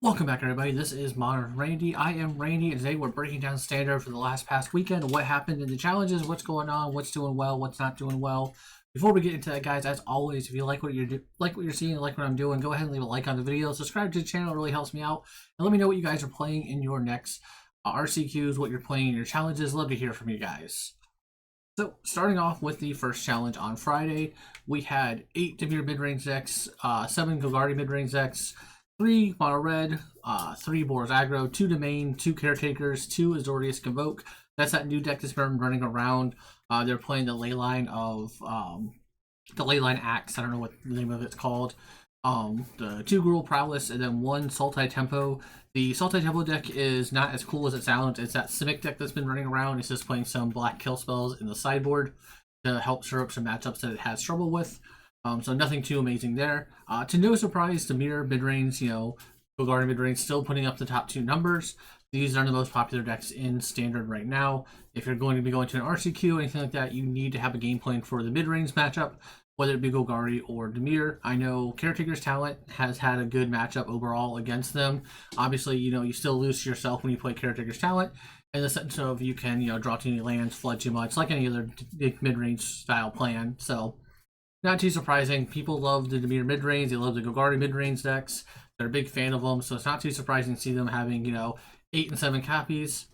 Welcome back, everybody. This is Modern Randy. I am Randy, and today we're breaking down standard for the past weekend. What happened in the challenges? What's going on? What's doing well? What's not doing well? Before we get into that, guys, as always, if you like what you're seeing, like what I'm doing, go ahead and leave a like on the video. Subscribe to the channel; it really helps me out. And let me know what you guys are playing in your next RCQs, what you're playing in your challenges. Love to hear from you guys. So, starting off with the first challenge on Friday, we had 8 Dimir mid-range decks, 7 Golgari mid-range decks, 3 Mono Red, 3 Boros Aggro, 2 Domain, 2 Caretakers, 2 Azorius Convoke. That's that new deck that's been running around. They're playing the Leyline of the Leyline Axe. I don't know what the name of it's called. The 2 Gruul Prowess, and then 1 Sultai Tempo. The Sultai Tempo deck is not as cool as it sounds. It's that Simic deck that's been running around. It's just playing some black kill spells in the sideboard to help stir up some matchups that it has trouble with. So nothing too amazing there. To no surprise, Dimir mid-range, Golgari mid-range still putting up the top 2 numbers. These are the most popular decks in Standard right now. If you're going to be going to an RCQ or anything like that, you need to have a game plan for the mid-range matchup, whether it be Golgari or Dimir. I know Caretaker's Talent has had a good matchup overall against them. Obviously, you still lose to yourself when you play Caretaker's Talent, in the sense of you can, draw too many lands, flood too much, like any other mid-range style plan. So not too surprising. People love the Dimir mid-range. They love the Golgari mid-range decks. They're a big fan of them, so it's not too surprising to see them having, 8 and 7 copies.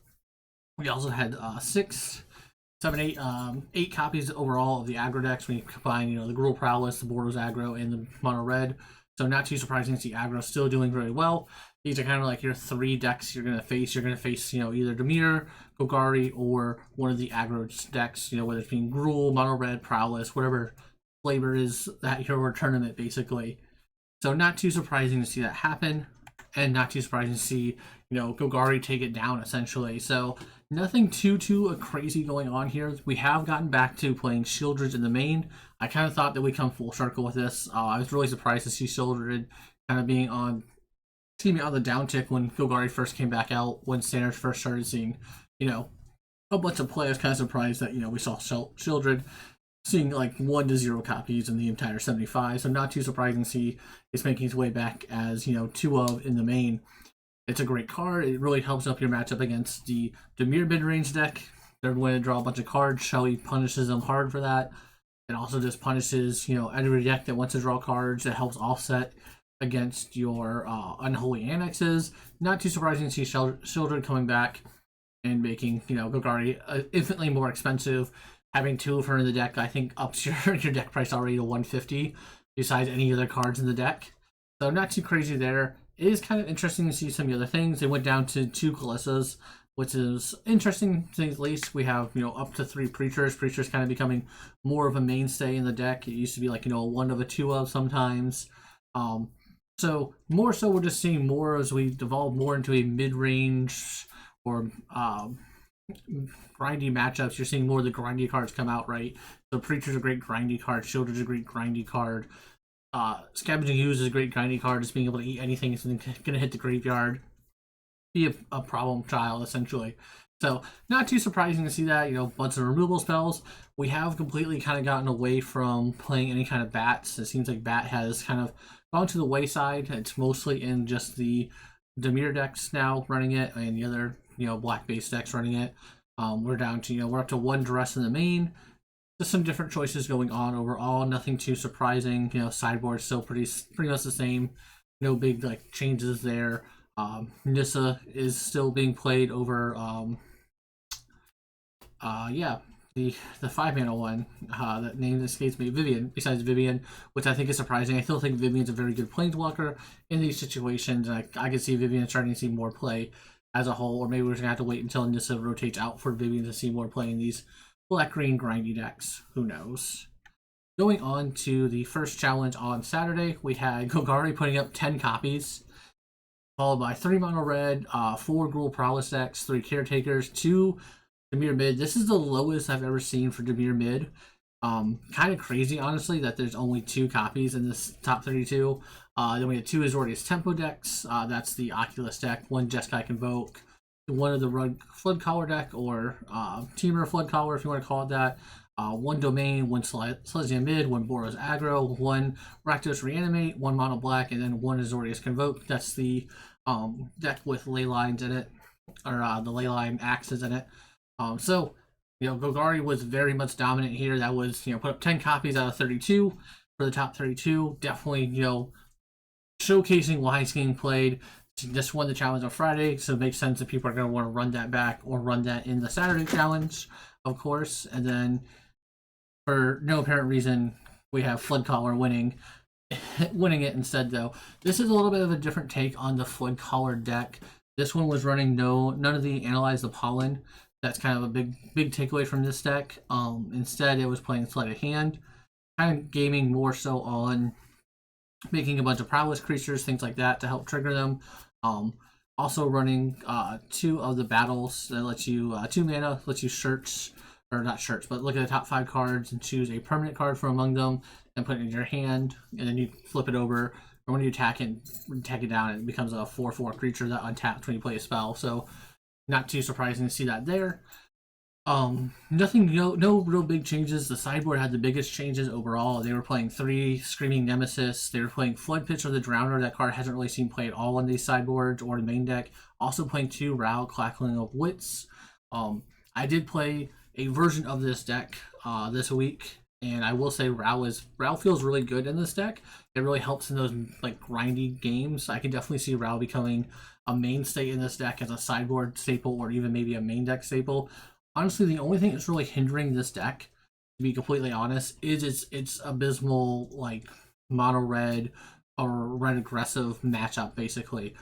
We also had 8 copies overall of the aggro decks when you combine, the Gruul Prowess, the Boros Aggro, and the Mono Red. So not too surprising to see aggro still doing very well. These are kind of like your 3 decks you're going to face. You're going to face, either Dimir, Golgari, or one of the aggro decks, whether it's being Gruul, Mono Red, Prowess, whatever flavor is that your tournament, basically. So not too surprising to see that happen, and not too surprising to see, Golgari take it down, essentially. So nothing too crazy going on here. We have gotten back to playing Shieldred in the main. I kind of thought that we'd come full circle with this. I was really surprised to see Shieldred kind of being on the downtick when Golgari first came back out, when Standard first started seeing, a bunch of play. I was kind of surprised that, we saw Shieldred seeing like 1 to 0 copies in the entire 75, so not too surprising to see it's making its way back as 2 of in the main. It's a great card. It really helps up your matchup against the Dimir mid-range deck. They're going to draw a bunch of cards. Shelly punishes them hard for that. It also just punishes every deck that wants to draw cards. It helps offset against your Unholy Annexes. Not too surprising to see Shieldred coming back and making Golgari infinitely more expensive. Having 2 of her in the deck, I think, ups your deck price already to 150, besides any other cards in the deck. So not too crazy there. It is kind of interesting to see some of the other things. They went down to 2 Kalissas, which is interesting to say the least. We have, up to 3 Preachers. Preachers kind of becoming more of a mainstay in the deck. It used to be like, a 1 of a 2 of sometimes. So more so we're just seeing more as we devolve more into a mid-range or grindy matchups. You're seeing more of the grindy cards come out, right? So Preacher's a great grindy card, Shieldred's a great grindy card, Scavenging Ooze is a great grindy card, just being able to eat anything that's going to hit the graveyard, be a problem child, essentially. So not too surprising to see that, bunch of removal spells. We have completely kind of gotten away from playing any kind of bats. It seems like bat has kind of gone to the wayside. It's mostly in just the Dimir decks now running it, and the other black base decks running it. We're down to we're up to 1 Duress in the main. Just some different choices going on overall. Nothing too surprising. Sideboard's still pretty much the same. No big changes there. Nissa is still being played over. The 5-mana one. That name escapes me. Vivien. Besides Vivien, which I think is surprising. I still think Vivien's a very good planeswalker in these situations. And I could see Vivien starting to see more play as a whole, or maybe we're just gonna have to wait until Nissa rotates out for Vivien to see more play in these black-green grindy decks. Who knows? Going on to the first challenge on Saturday, we had Golgari putting up 10 copies, followed by 3 Mono Red, 4 Gruul Prowess decks, 3 Caretakers, 2 Dimir Mid. This is the lowest I've ever seen for Dimir Mid. Kind of crazy, honestly, that there's only 2 copies in this top 32. Then we had 2 Azorius Tempo decks. That's the Oculus deck, 1 Jeskai Convoke, 1 of the Rug Floodcaller deck, or Temur Floodcaller if you want to call it that. 1 Domain, 1 Selesnya Mid, 1 Boros Aggro, 1 Rakdos Reanimate, 1 Mono Black, and then 1 Azorius Convoke. That's the deck with ley lines in it, or the ley line axes in it. So Golgari was very much dominant here. That was put up 10 copies out of 32 for the top 32. Definitely showcasing why it's getting played. Just won the challenge on Friday, so it makes sense that people are going to want to run that back or run that in the Saturday challenge, of course. And then, for no apparent reason, we have Floodcaller winning it instead, though. This is a little bit of a different take on the Floodcaller deck. This one was running none of the Analyze the Pollen. That's kind of a big takeaway from this deck. Instead, it was playing Sleight of Hand, kind of gaming more so on making a bunch of prowess creatures, things like that, to help trigger them. Also running 2 of the battles that lets you 2 mana, lets you search, or not search, but look at the top 5 cards and choose a permanent card from among them and put it in your hand, and then you flip it over. Or when you attack it down, it becomes a 4/4 creature that untaps when you play a spell. So not too surprising to see that there. Nothing, no real big changes. The sideboard had the biggest changes overall. They were playing 3 Screaming Nemesis. They were playing Flood Pitch of the Drowner. That card hasn't really seen play at all on these sideboards or the main deck. Also playing 2 Ral, Clackling of Wits. I did play a version of this deck this week, and I will say Ral feels really good in this deck. It really helps in those like grindy games. I can definitely see Ral becoming a mainstay in this deck as a sideboard staple or even maybe a main deck staple. Honestly, the only thing that's really hindering this deck, to be completely honest, is its abysmal like mono red or red aggressive matchup. Basically,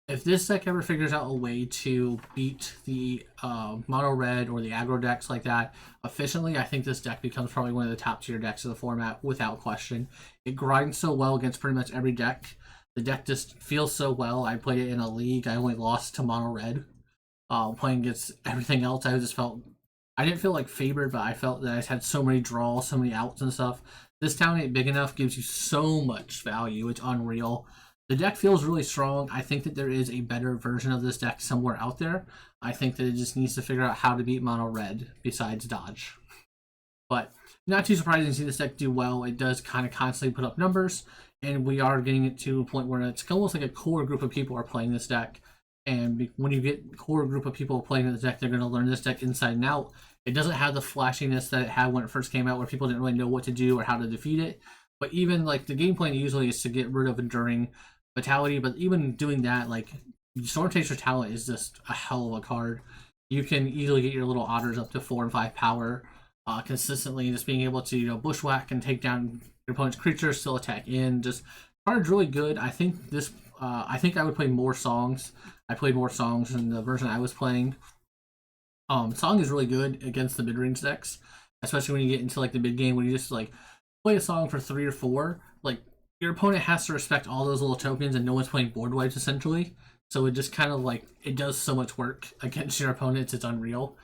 if this deck ever figures out a way to beat the mono red or the aggro decks like that efficiently, I think this deck becomes probably one of the top tier decks of the format without question. It grinds so well against pretty much every deck. The deck just feels so well. I played it in a league. I only lost to mono red. Playing against everything else, I didn't feel like favored, but I felt that I had so many draws, so many outs and stuff. This town ain't big enough, gives you so much value. It's unreal. The deck feels really strong. I think that there is a better version of this deck somewhere out there. I think that it just needs to figure out how to beat mono red besides dodge. But not too surprising to see this deck do well. It does kind of constantly put up numbers, and we are getting it to a point where it's almost like a core group of people are playing this deck. And when you get a core group of people playing the deck, they're going to learn this deck inside and out. It doesn't have the flashiness that it had when it first came out, where people didn't really know what to do or how to defeat it. But even like the game plan usually is to get rid of Enduring Vitality. But even doing that, like Storm Chaser Talent is just a hell of a card. You can easily get your little otters up to 4 and 5 power consistently. Just being able to bushwhack and take down your opponent's creatures, still attack in. Just card's really good. I think this. I think I would play more songs. I played more songs in the version I was playing. Song is really good against the mid-range decks, especially when you get into like the mid game when you just like play a song for 3 or 4. Like your opponent has to respect all those little tokens, and no one's playing board wipes essentially. So it just kind of like it does so much work against your opponents. It's unreal.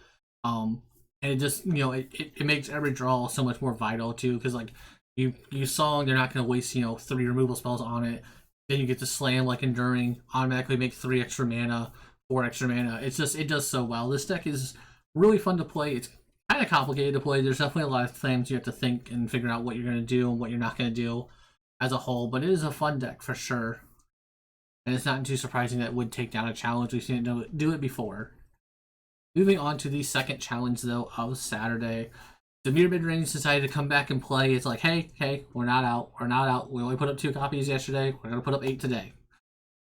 And it just it makes every draw so much more vital too, because like you song, they're not going to waste 3 removal spells on it. Then you get to slam like Enduring, automatically make 3 extra mana, 4 extra mana. It does so well. This deck is really fun to play. It's kind of complicated to play. There's definitely a lot of things you have to think and figure out what you're going to do and what you're not going to do as a whole. But it is a fun deck for sure. And it's not too surprising that it would take down a challenge. We've seen it do it before. Moving on to the second challenge, though, of Saturday. Dimir Midrange decided to come back and play. It's like, hey, we're not out. We only put up 2 copies yesterday. We're going to put up 8 today.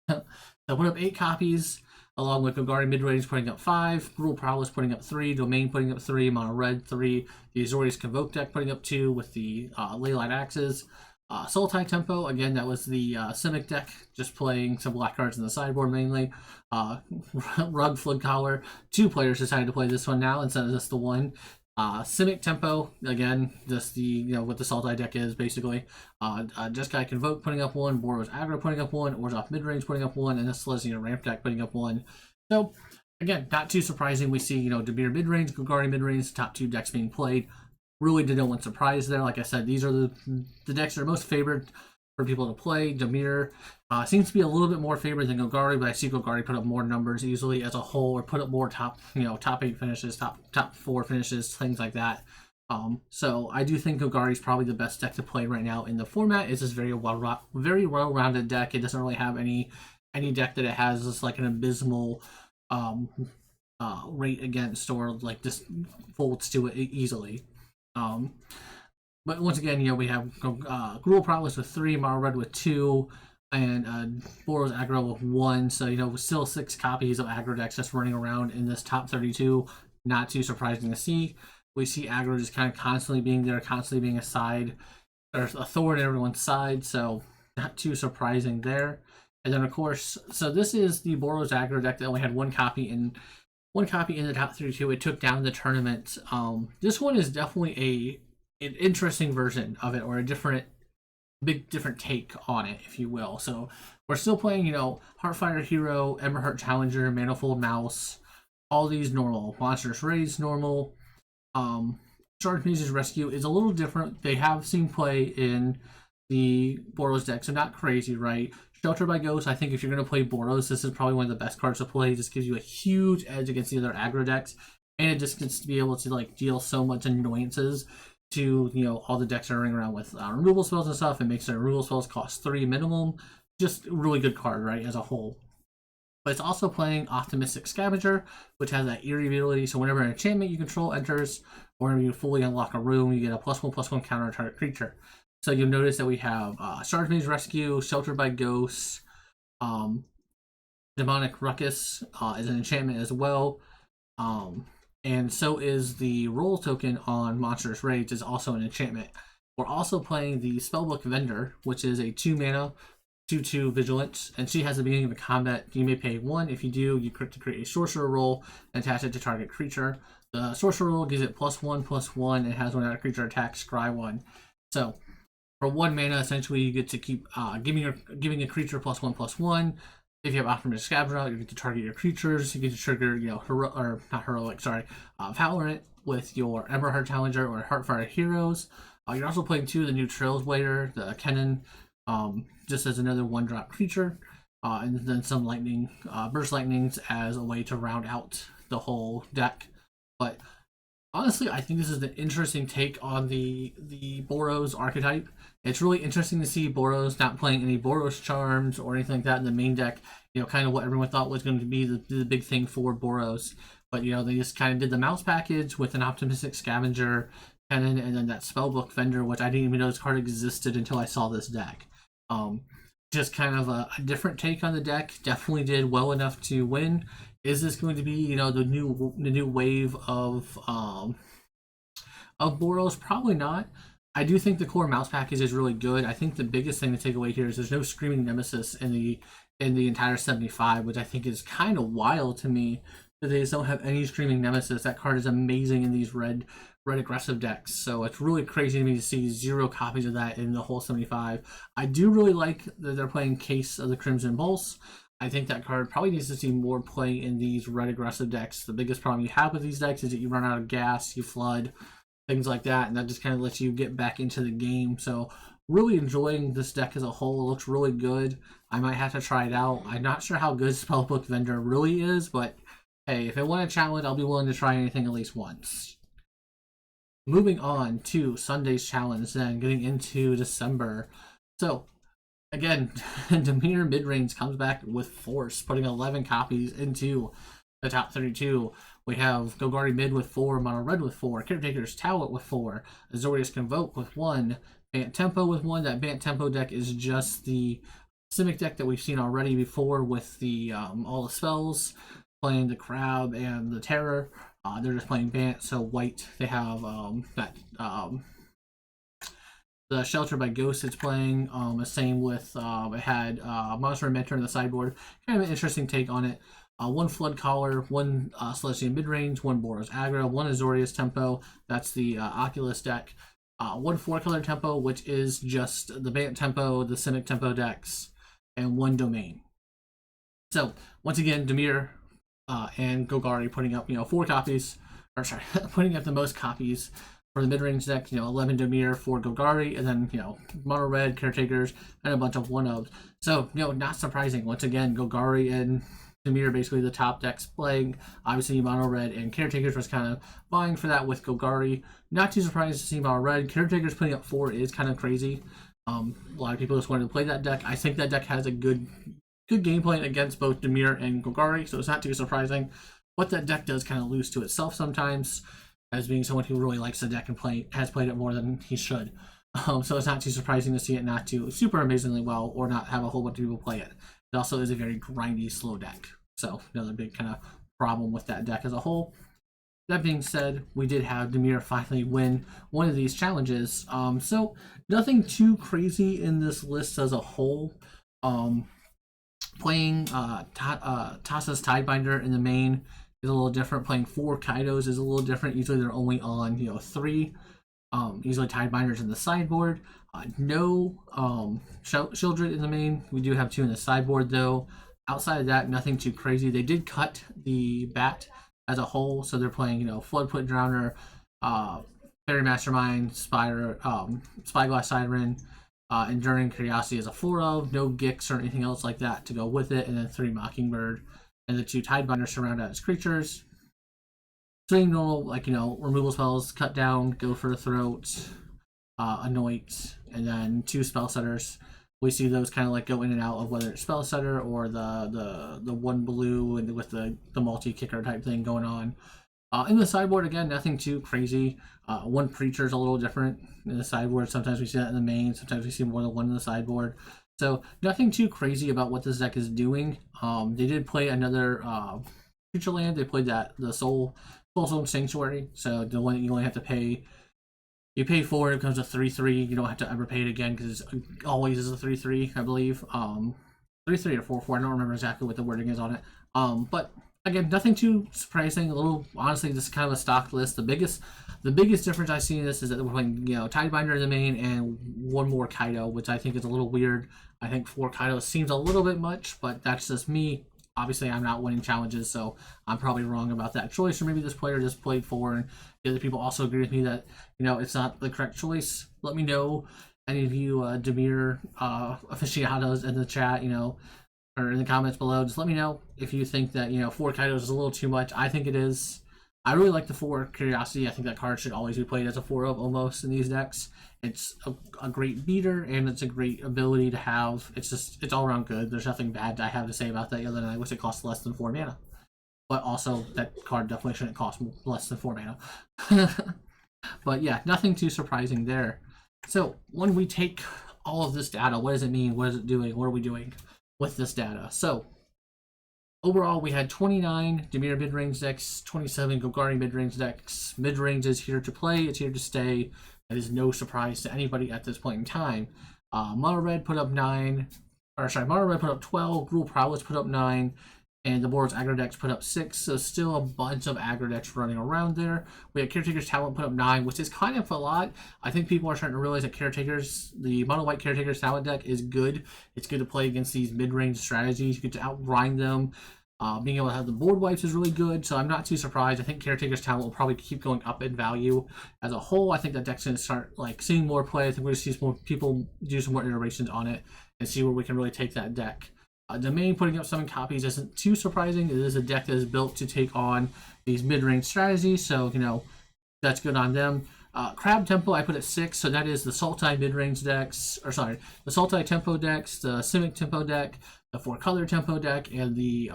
So put up 8 copies, along with Golgari Midrange putting up 5, Gruul Prowess putting up 3, Domain putting up 3, Mono Red 3, the Azorius Convoke deck putting up 2 with the Leyline Axes. Sultai Tempo, again, that was the Simic deck, just playing some black cards in the sideboard mainly. Rug Floodcaller, 2 players decided to play this one now instead of just the one. Simic Tempo, again, just the, what the Sultai deck is, basically. Jeskai Convoke putting up 1, Boros Aggro putting up 1, Orzhov Midrange putting up 1, and the Selesnya Ramp deck putting up 1. So, again, not too surprising. We see, Dimir Midrange, Golgari Midrange, the top 2 decks being played. Really did no one surprise there. Like I said, these are the decks that are most favored for people to play. Dimir seems to be a little bit more favored than Golgari, but I see Golgari put up more numbers easily as a whole, or put up more top 8 finishes, top 4 finishes, things like that. So I do think Golgari is probably the best deck to play right now in the format. It's just very well-rounded deck. It doesn't really have any any deck that it has is like an abysmal um, rate against, or like just folds to it easily. Um, but once again, we have Gruul Prowess with 3, Mono Red with 2, and Boros Aggro with 1. So, still 6 copies of aggro decks just running around in this top 32. Not too surprising to see. We see aggro just kind of constantly being there, constantly being a side, or a thorn in everyone's side. So, not too surprising there. And then, of course, so this is the Boros aggro deck that only had one copy in the top 32. It took down the tournament. This one is definitely an interesting version of it, or a different take on it, if you will. So we're still playing, Heartfire Hero, Emberheart Challenger, Manifold Mouse, all these normal. Monstrous Raids normal. Charged Mage's Rescue is a little different. They have seen play in the Boros deck, so not crazy, right? Shelter by Ghost, I think if you're going to play Boros, this is probably one of the best cards to play. It just gives you a huge edge against the other aggro decks, and it just gets to be able to deal so much annoyances to all the decks are running around with removal spells and stuff. It makes their removal spells cost 3 minimum. Just a really good card, right, as a whole. But it's also playing Optimistic Scavenger, which has that eerie ability. So whenever an enchantment you control enters, or whenever you fully unlock a room, you get a +1/+1 counter target creature. So you'll notice that we have Charged Mage's Rescue, Shelter by Ghosts, Demonic Ruckus is an enchantment as well. And so is the roll token on Monstrous Raids is also an enchantment. We're also playing the Spellbook Vendor, which is a 2 mana, 2/2 Vigilance, and she has the beginning of a combat. You may pay 1. If you do, you create a Sorcerer roll and attach it to target creature. The Sorcerer roll gives it +1/+1 and has whenever a creature attacks, scry 1. So for 1 mana, essentially you get to keep giving a creature +1/+1. If you have Optimistic Scavenger, you get to target your creatures. You get to trigger, Valorant with your Emberheart Challenger or Heartfire Heroes. You're also playing 2 of the new Trailblazer, the Kennen, just as another 1-drop creature, and then some lightning, burst lightnings as a way to round out the whole deck. But honestly, I think this is an interesting take on the Boros archetype. It's really interesting to see Boros not playing any Boros Charms or anything like that in the main deck. Kind of what everyone thought was going to be the big thing for Boros. But, they just kind of did the mouse package with an Optimistic Scavenger, and then that Spellbook Vendor, which I didn't even know this card existed until I saw this deck. Just kind of a different take on the deck. Definitely did well enough to win. Is this going to be, the new wave of Boros? Probably not. I do think the core mouse package is really good. I think the biggest thing to take away here is there's no Screaming Nemesis in the entire 75, which I think is kind of wild to me that they just don't have any Screaming Nemesis. That card is amazing in these red aggressive decks. So it's really crazy to me to see 0 copies of that in the whole 75. I do really like that they're playing Case of the Crimson Pulse. I think that card probably needs to see more play in these red aggressive decks. The biggest problem you have with these decks is that you run out of gas, you flood, things like that, and that just kind of lets you get back into the game. So really enjoying this deck as a whole. It looks really good. I might have to try it out. I'm not sure how good Spellbook Vendor really is, but hey, if it won a challenge, I'll be willing to try anything at least once. Moving on to Sunday's challenge, then getting into December. So again, Dimir Midrange comes back with force, putting 11 copies into the top 32. We have Golgari Mid with 4, Mono Red with 4, Caretaker's Talent with 4, Azorius Convoke with 1, Bant Tempo with 1. That Bant Tempo deck is just the Simic deck that we've seen already before with the all the spells, playing the Crab and the Terror. They're just playing Bant, so white. They have the Shelter by Ghost it's playing. The same with it had Monster Mentor in the sideboard. Kind of an interesting take on it. 1 Flood Caller, 1 Celestial Midrange, 1 Boros Aggro, 1 Azorius Tempo. That's the Oculus deck. 1 4-color Tempo, which is just the Bant Tempo, the Simic Tempo decks, and 1 Domain. So once again, Dimir and Golgari putting up 4 copies, or sorry, putting up the most copies for the mid-range deck. 11 Dimir, 4 Golgari, and then Mono Red, Caretakers, and a bunch of 1-ofs. So not surprising. Once again, Golgari and Dimir basically the top decks playing. Obviously, Mono Red and Caretakers was kind of vying for that with Golgari. Not too surprised to see Mono Red. Caretakers putting up 4 is kind of crazy. A lot of people just wanted to play that deck. I think that deck has a good good game plan against both Dimir and Golgari, so it's not too surprising. What that deck does kind of lose to itself sometimes, as being someone who really likes the deck and has played it more than he should. So it's not too surprising to see it not do super amazingly well or not have a whole bunch of people play it. It also is a very grindy, slow deck. So another big kind of problem with that deck as a whole. That being said, we did have Dimir finally win one of these challenges. So nothing too crazy in this list as a whole. Playing Thassa's Tidebinder in the main is a little different. Playing 4 Kaidos is a little different. Usually they're only on 3. Usually Tidebinders in the sideboard. No Sheoldred in the main. We do have 2 in the sideboard though. Outside of that, nothing too crazy. They did cut the bat as a whole, so they're playing Floodput Drowner, Fairy Mastermind, Spyglass Siren, Enduring Curiosity as a 4 of, no Gix or anything else like that to go with it, and then 3 Mockingbird, and the 2 Tidebinders surround as creatures. Doing normal, removal spells, Cut Down, Go for the Throat, Anoint, and then 2 Spell Setters. We see those kind of go in and out of whether it's Spell Setter or the 1 blue and with the multi-kicker type thing going on. In the sideboard, again, nothing too crazy. 1 Preacher is a little different in the sideboard. Sometimes we see that in the main. Sometimes we see more than 1 in the sideboard. So nothing too crazy about what this deck is doing. They did play another Future Land. They played the Soulstone Sanctuary. So the one that you only have to pay. You pay for it, it becomes a 3/3. You don't have to ever pay it again because it always is a 3/3, I believe. 3/3 or 4/4. I don't remember exactly what the wording is on it. But again, nothing too surprising. Honestly, this is kind of a stock list. The biggest difference I see in this is that we're playing, Tidebinder in the main and 1 more Kaido, which I think is a little weird. I think 4 Kaido seems a little bit much, but that's just me. Obviously, I'm not winning challenges, so I'm probably wrong about that choice. Or maybe this player just played 4, and the other people also agree with me that it's not the correct choice. Let me know, any of you Dimir aficionados in the chat, or in the comments below. Just let me know if you think that 4 Kaidos is a little too much. I think it is. I really like the 4 Curiosity. I think that card should always be played as a 4 of almost in these decks. It's a great beater, and it's a great ability to have. It's all around good. There's nothing bad I have to say about that other than I wish it cost less than 4 mana. But also, that card definitely shouldn't cost less than 4 mana. But yeah, nothing too surprising there. So when we take all of this data, what does it mean? What is it doing? What are we doing with this data? So overall, we had 29 Dimir mid-range decks, 27 Golgari mid-range decks. Mid-range is here to play. It's here to stay. That is no surprise to anybody at this point in time. Mono Red put up 9. Mono Red put up 12. Gruul Prowess put up 9. And the board's aggro decks put up 6. So still a bunch of aggro decks running around there. We had Caretaker's Talent put up 9, which is kind of a lot. I think people are starting to realize that the Mono White Caretaker's Talent deck is good. It's good to play against these mid-range strategies. You get to outgrind them. Being able to have the board wipes is really good, so I'm not too surprised. I think Caretaker's Talent will probably keep going up in value as a whole. I think that deck's going to start seeing more play. I think we're going to see some more people do some more iterations on it and see where we can really take that deck. Domain putting up 7 copies isn't too surprising. It is a deck that is built to take on these mid-range strategies, so that's good on them. Crab Tempo I put at 6, so that is the Sultai mid-range decks, the Sultai Tempo decks, the Simic Tempo deck, the 4-color Tempo deck, and the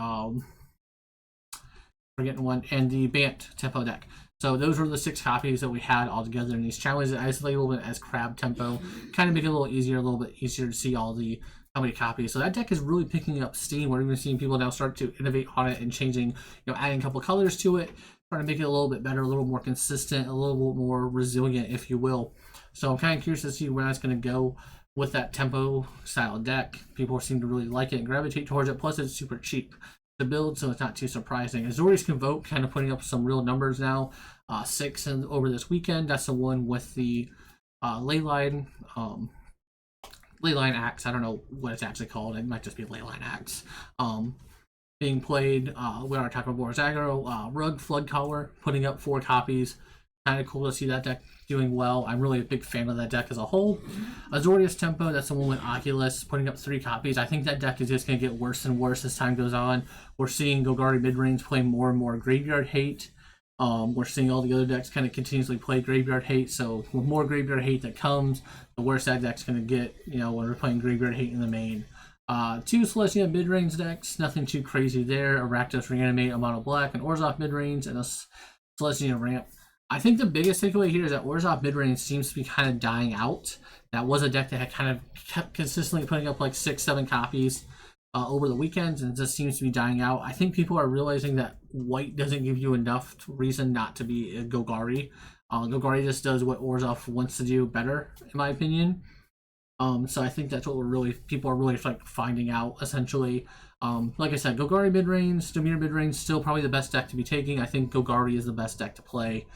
the Bant Tempo deck. So those were the 6 copies that we had all together in these challenges. I just labeled it as Crab Tempo, kind of make it a little bit easier to see how many copies. So that deck is really picking up steam. We're even seeing people now start to innovate on it and changing, adding a couple colors to it, trying to make it a little bit better, a little more consistent, a little bit more resilient, if you will. So I'm kind of curious to see where that's going to go with that tempo style deck. People seem to really like it and gravitate towards it. Plus, it's super cheap to build, so it's not too surprising. Azorius Convoke kind of putting up some real numbers now. 6 over this weekend. That's the one with the Leyline Axe. I don't know what it's actually called. It might just be Leyline Axe. Being played with our type of boards aggro. Rug Floodcaller putting up 4 copies. Kind of cool to see that deck doing well. I'm really a big fan of that deck as a whole. Azorius Tempo, that's the one with Oculus, putting up 3 copies. I think that deck is just going to get worse and worse as time goes on. We're seeing Golgari midrange play more and more Graveyard Hate. We're seeing all the other decks kind of continuously play Graveyard Hate, so with more Graveyard Hate that comes, the worse that deck's going to get, when we're playing Graveyard Hate in the main. Two Celestia mid-range decks, nothing too crazy there. A Rakdos Reanimate, a Mono Black, an Orzhov mid-range, and a Celestia Ramp. I think the biggest takeaway here is that Orzhov mid-range seems to be kind of dying out. That was a deck that had kind of kept consistently putting up like 6-7 copies over the weekends, and it just seems to be dying out. I think people are realizing that white doesn't give you enough reason not to be a Golgari. Golgari just does what Orzhov wants to do better, in my opinion. So I think that's what people are really like finding out essentially. Like I said, Golgari mid-range, Dimir mid-range, still probably the best deck to be taking. I think Golgari is the best deck to play,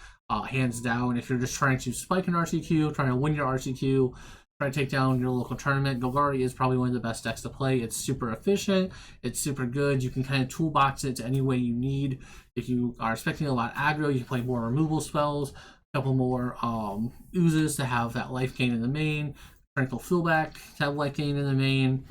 hands down. If you're just trying to spike an RCQ, trying to win your RCQ, try to take down your local tournament, Golgari is probably one of the best decks to play. It's super efficient, it's super good. You can kind of toolbox it to any way you need. If you are expecting a lot of aggro, you can play more removal spells, a couple more oozes to have that life gain in the main, Tranquil Fillback to have life gain in the main.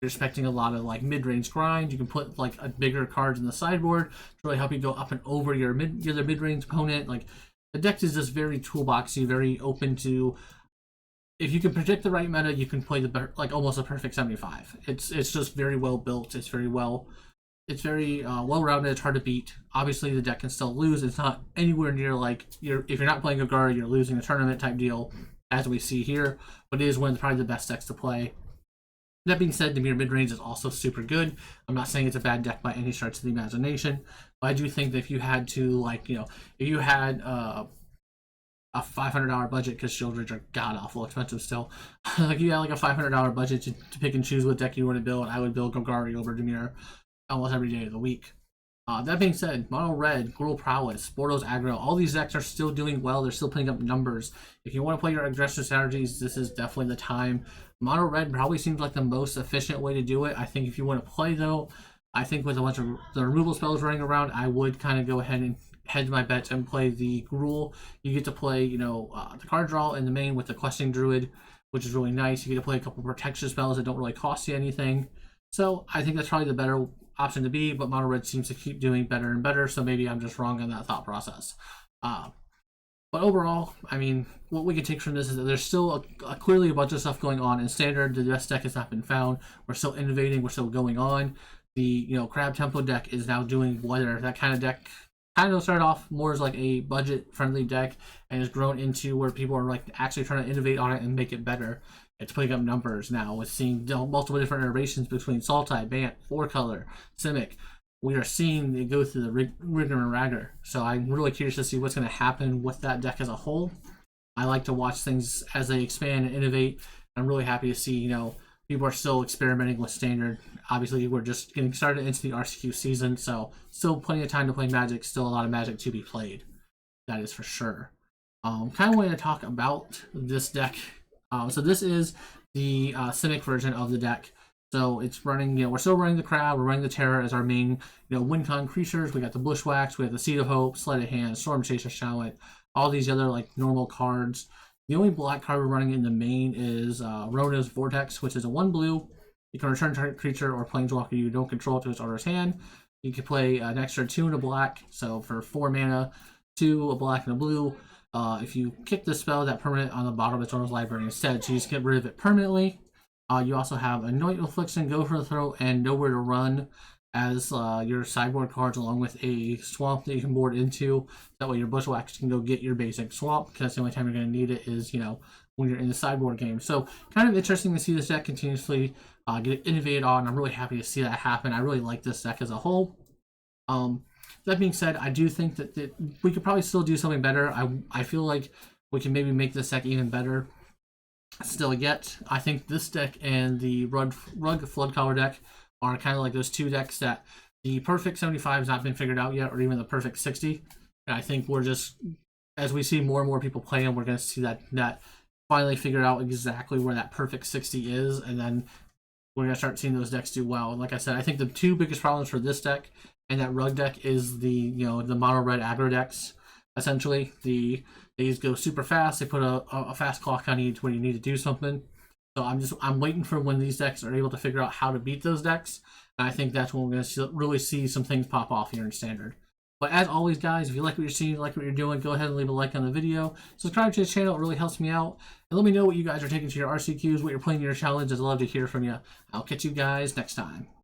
You're expecting a lot of like mid-range grind. You can put like a bigger cards in the sideboard to really help you go up and over your other mid-range opponent. Like the deck is just very toolboxy, very open to. If you can predict the right meta, you can play the like almost a perfect 75. It's just very well built. It's very well rounded. It's hard to beat. Obviously, the deck can still lose. It's not anywhere near like if you're not playing Golgari, you're losing a tournament type deal, as we see here. But it is one of probably the best decks to play. That being said, Dimir midrange is also super good. I'm not saying it's a bad deck by any stretch of the imagination, but I do think that if you had to, like, if you had a $500 budget, because Shieldridge are god-awful expensive still, like you had like a $500 budget to pick and choose what deck you want to build, I would build Golgari over Dimir almost every day of the week. That being said, Mono Red, Gruul Prowess, Bordeaux Aggro, all these decks are still doing well. They're still putting up numbers. If you want to play your aggressive strategies, this is definitely the time. Mono Red probably seems like the most efficient way to do it. I think if you want to play, though, I think with a bunch of the removal spells running around, I would kind of go ahead and hedge my bets and play the Gruul. You get to play, the card draw in the main with the Questing Druid, which is really nice. You get to play a couple protection spells that don't really cost you anything. So I think that's probably the better option to be, but Mono Red seems to keep doing better and better, so maybe I'm just wrong on that thought process. But overall, I mean, what we can take from this is that there's still clearly a bunch of stuff going on in Standard. The best deck has not been found. We're still innovating. We're still going on. The Crab Tempo deck is now doing whether that kind of deck kind of started off more as like a budget-friendly deck and has grown into where people are like actually trying to innovate on it and make it better. It's putting up numbers now with seeing multiple different iterations between Sultai, Bant, 4-Color, Simic. We are seeing it go through the rigor and ragger. So I'm really curious to see what's going to happen with that deck as a whole. I like to watch things as they expand and innovate. I'm really happy to see, people are still experimenting with Standard. Obviously, we're just getting started into the RCQ season, so still plenty of time to play Magic. Still a lot of Magic to be played. That is for sure. Kind of wanted to talk about this deck. So this is the Simic version of the deck. So it's running, we're still running the Crab, we're running the Terror as our main, win con creatures. We got the Bushwhacks, we have the Seed of Hope, Sleight of Hand, Storm Chaser, Shallot, all these other like normal cards. The only black card we're running in the main is Rona's Vortex, which is a 1-blue. You can return target creature or planeswalker you don't control to its owner's hand. You can play an extra 2 and a black, so for 4 mana, 2, a black, and a blue. If you kick the spell, that permanent on the bottom of its owner's library instead, so you just get rid of it permanently. You also have Anoint Affliction, Go for the Throat, and Nowhere to Run as your sideboard cards, along with a swamp that you can board into. That way your Bushwhacks can go get your basic swamp, because that's the only time you're going to need it is, when you're in the sideboard game. So kind of interesting to see this deck continuously get innovated on. I'm really happy to see that happen. I really like this deck as a whole. That being said, I do think that we could probably still do something better. I feel like we can maybe make this deck even better. Still yet, I think this deck and the Rug Flood Collar deck are kind of like those two decks that the perfect 75 has not been figured out yet, or even the perfect 60. And I think we're just, as we see more and more people play them, we're going to see that finally figure out exactly where that perfect 60 is, and then we're going to start seeing those decks do well. And like I said, I think the two biggest problems for this deck and that Rug deck is the Mono Red aggro decks. Essentially, they just go super fast. They put a fast clock on you when you need to do something. So I'm waiting for when these decks are able to figure out how to beat those decks. And I think that's when we're going to really see some things pop off here in Standard. But as always, guys, if you like what you're seeing, like what you're doing, go ahead and leave a like on the video. Subscribe to the channel. It really helps me out. And let me know what you guys are taking to your RCQs, what you're playing in your challenges. I'd love to hear from you. I'll catch you guys next time.